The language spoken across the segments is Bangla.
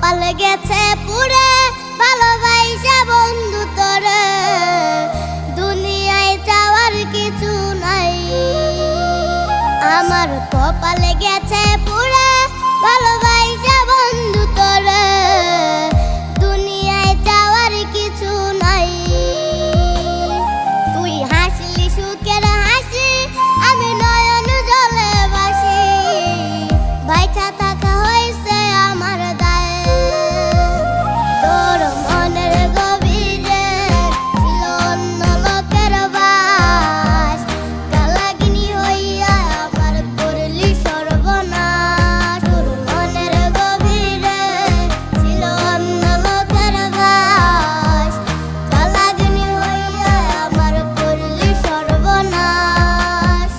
কপাল গেছে পুরে ভালোবাসা বন্ধু তোরে দুনিয়ায় চাওয়ার কিছু নাই আমার কপাল গেছে পুরে ভালোবাসা বন্ধু তোরে দুনিয়ায় চাওয়ার কিছু নাই তুই হাসলি সুখের হাসি আমি নয়ন জলে ভাসি বাইচা থাকা হয়েছে আমার দায়ে তোর মনের গভীরে ছিল অন্য লোকের বাস কালাগিনী হইয়া আমার করলি সর্বনাশ তোর মনের গভীরে ছিল অন্য লোকের বাস কালাগিনী হইয়া আমার করলি সর্বনাশ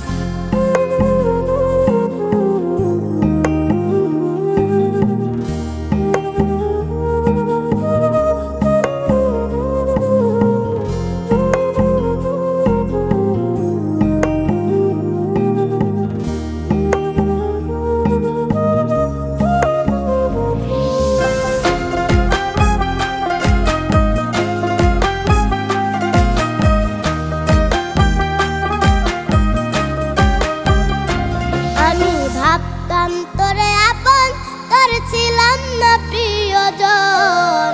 আমি ভাবতাম তোরে আপন তোর ছিলাম না প্রিয়জন